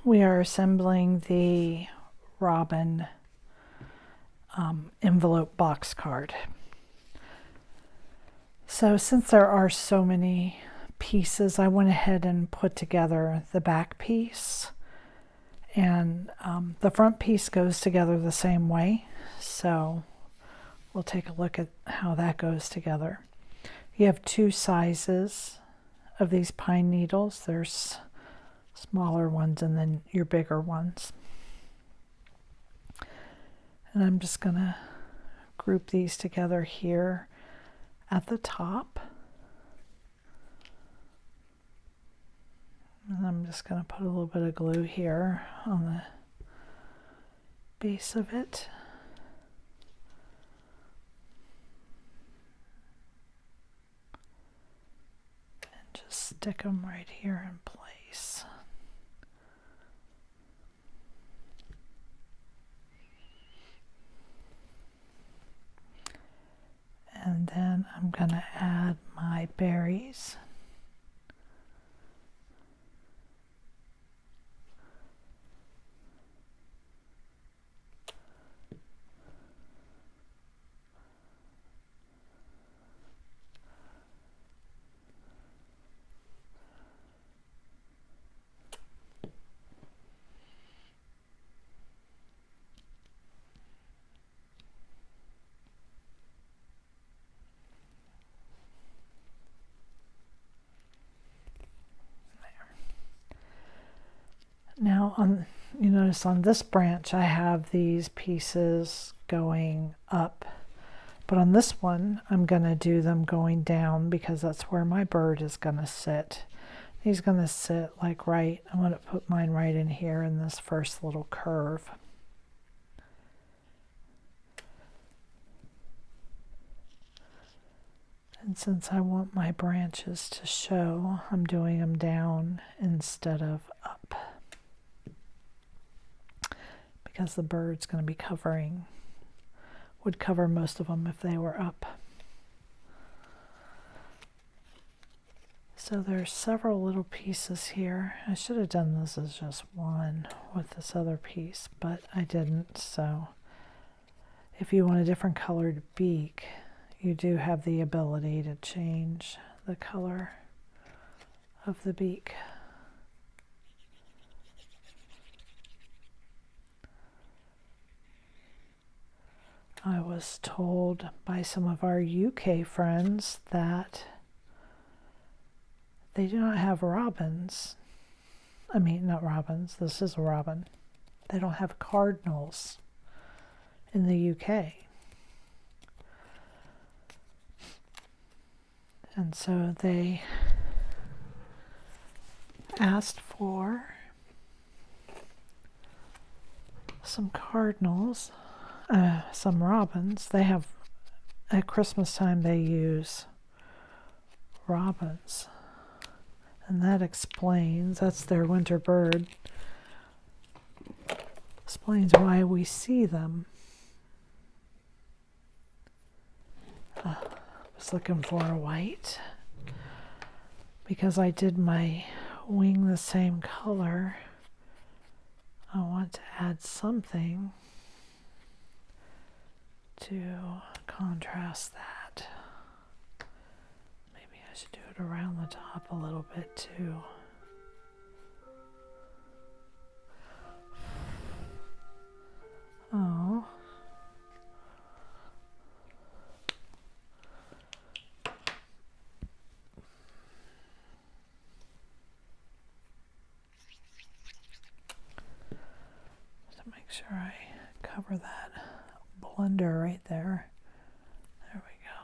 We are assembling the robin envelope box card. So since there are so many pieces, I went ahead and put together the back piece, and the front piece goes together the same way. So we'll take a look at how that goes together. You have two sizes of these pine needles. There's smaller ones and then your bigger ones. And I'm just going to group these together here at the top. And I'm just going to put a little bit of glue here on the base of it. And just stick them right here in place. And then I'm going to add my berries. Now you notice on this branch I have these pieces going up, but on this one I'm going to do them going down because that's where my bird is going to sit. He's going to sit like right, I'm going to put mine right in here in this first little curve. And since I want my branches to show, I'm doing them down instead of up, because the bird's going to be would cover most of them if they were up. So there's several little pieces here. I should have done this as just one with this other piece, but I didn't. So if you want a different colored beak, you do have the ability to change the color of the beak. I was told by some of our UK friends that they do not have robins. I mean, not robins, this is a robin. They don't have cardinals in the UK. And so they asked for some cardinals. Some robins. They have, at Christmas time, they use robins. And that explains, that's their winter bird, explains why we see them. I was looking for a white because I did my wing the same color. I want to add something to contrast that. Maybe I should do it around the top a little bit too. Oh. To make sure I cover that blender right there. There we go.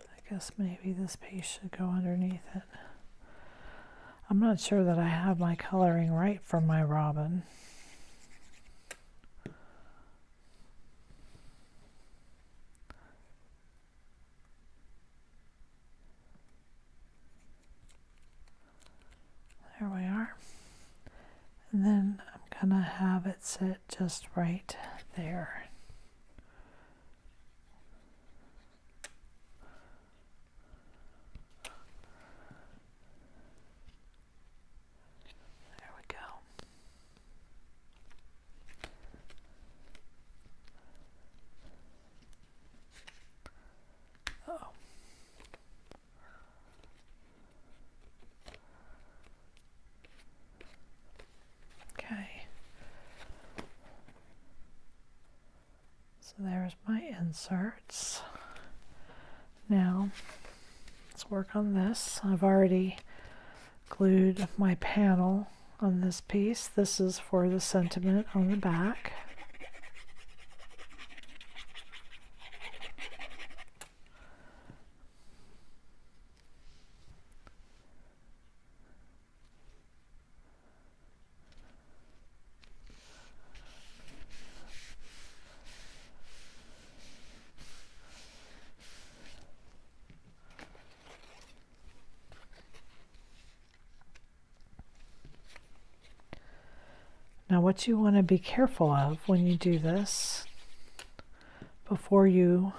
I guess maybe this piece should go underneath it. I'm not sure that I have my coloring right for my robin. There we are. And then I'm going to have it sit just right there. inserts. Now let's work on this. I've already glued my panel on this piece. This is for the sentiment on the back. Now what you want to be careful of when you do this, before you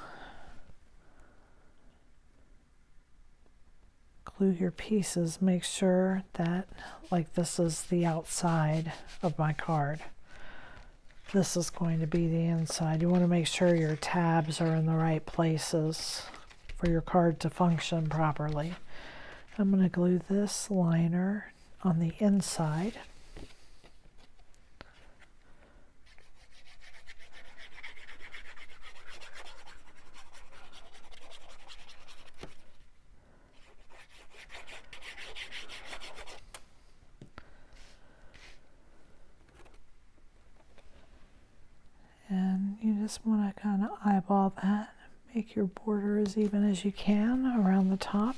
glue your pieces, make sure that, like, this is the outside of my card. This is going to be the inside. You want to make sure your tabs are in the right places for your card to function properly. I'm going to glue this liner on the inside. And you just want to kind of eyeball that, make your border as even as you can around the top.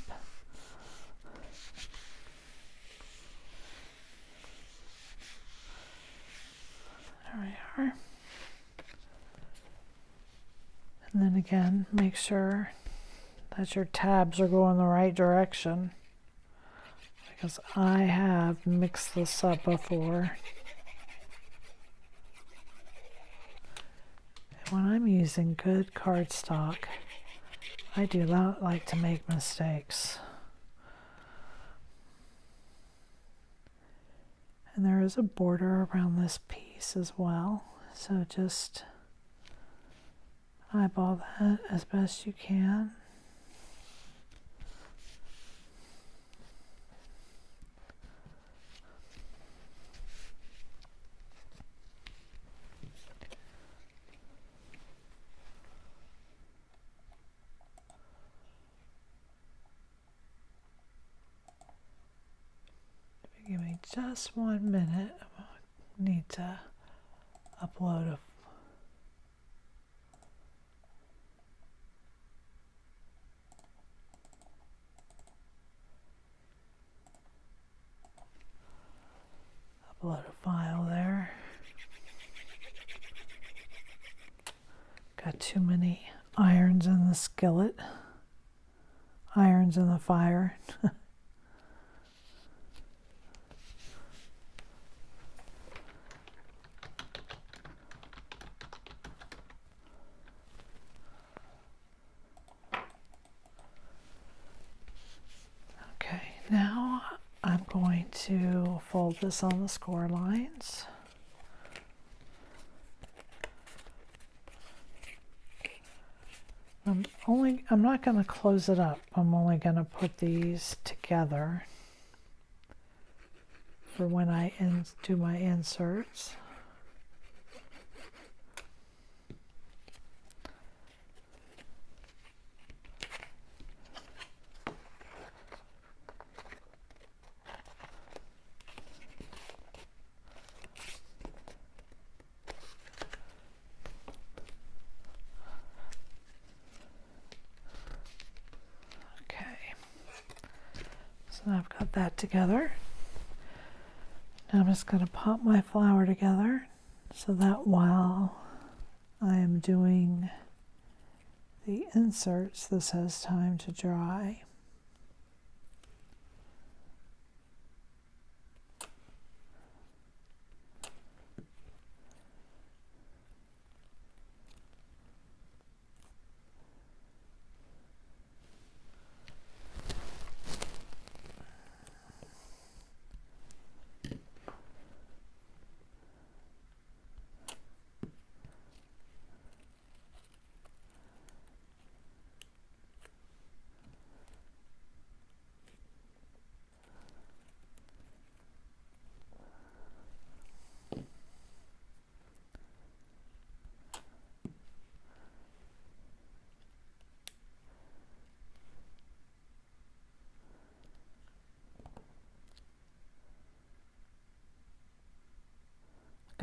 There we are. And then again, make sure that your tabs are going the right direction, because I have mixed this up before. When I'm using good cardstock, I do not like to make mistakes. And there is a border around this piece as well, so just eyeball that as best you can. Give me just 1 minute. I need to upload a file there. Got too many irons in the skillet. Irons in the fire. Now I'm going to fold this on the score lines. I'm not going to close it up. I'm only going to put these together for when I do my inserts. So I've got that together. Now I'm just going to pop my flower together so that while I am doing the inserts, this has time to dry.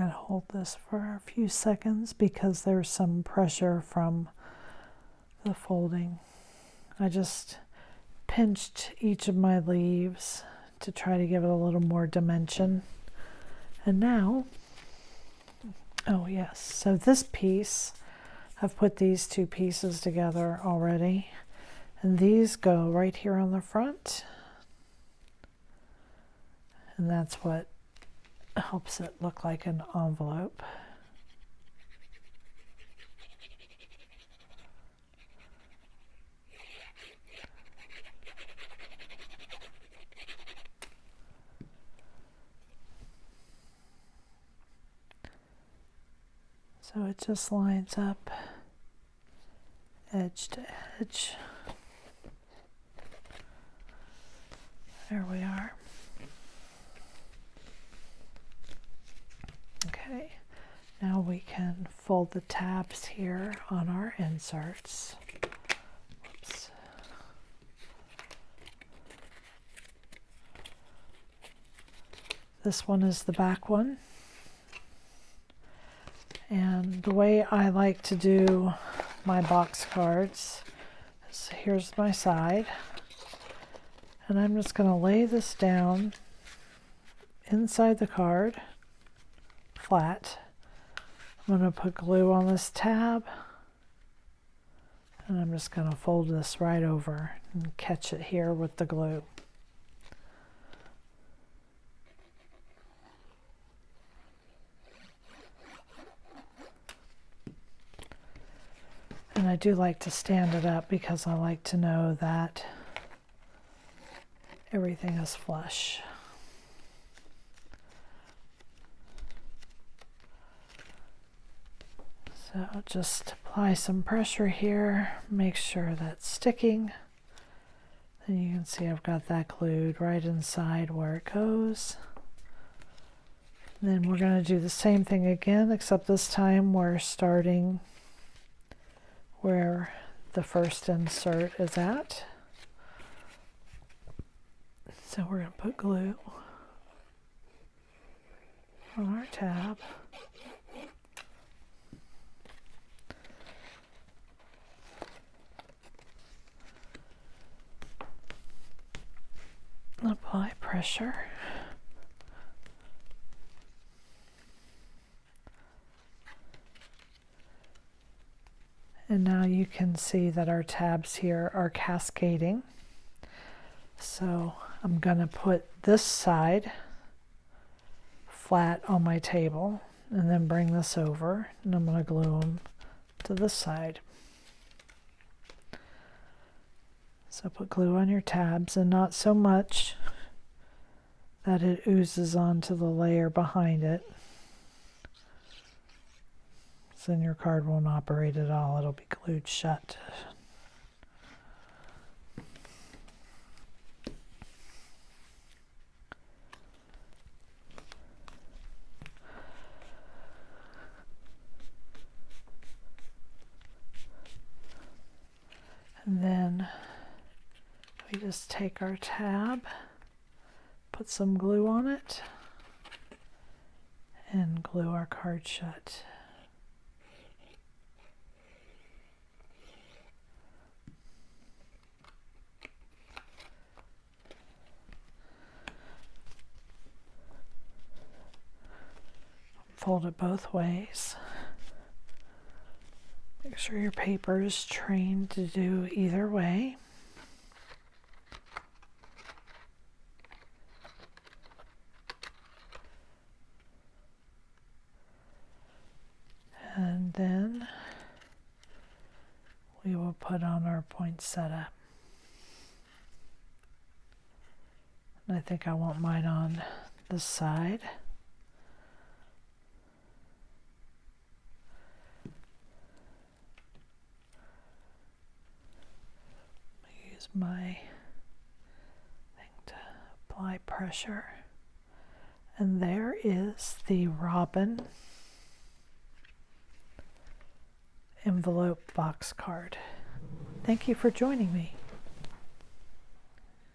gotta hold this for a few seconds because there's some pressure from the folding. I just pinched each of my leaves to try to give it a little more dimension. And now, oh yes, so this piece, I've put these two pieces together already, and these go right here on the front, and that's what helps it look like an envelope. So it just lines up edge to edge. There we are. Okay, now we can fold the tabs here on our inserts. Whoops. This one is the back one. And the way I like to do my box cards is here's my side. And I'm just going to lay this down inside the card, flat. I'm going to put glue on this tab. And I'm just going to fold this right over and catch it here with the glue. And I do like to stand it up because I like to know that everything is flush. So just apply some pressure here, make sure that's sticking. Then you can see I've got that glued right inside where it goes. And then we're going to do the same thing again, except this time we're starting where the first insert is at. So we're going to put glue on our tab. Apply pressure. And now you can see that our tabs here are cascading. So I'm going to put this side flat on my table and then bring this over, and I'm going to glue them to this side. So put glue on your tabs, and not so much that it oozes onto the layer behind it. So then your card won't operate at all. It'll be glued shut. And then we just take our tab, put some glue on it, and glue our card shut. Fold it both ways. Make sure your paper is trained to do either way. And then we will put on our poinsettia. And I think I want mine on this side. Use my thing to apply pressure. And there is the robin envelope box card. Thank you for joining me.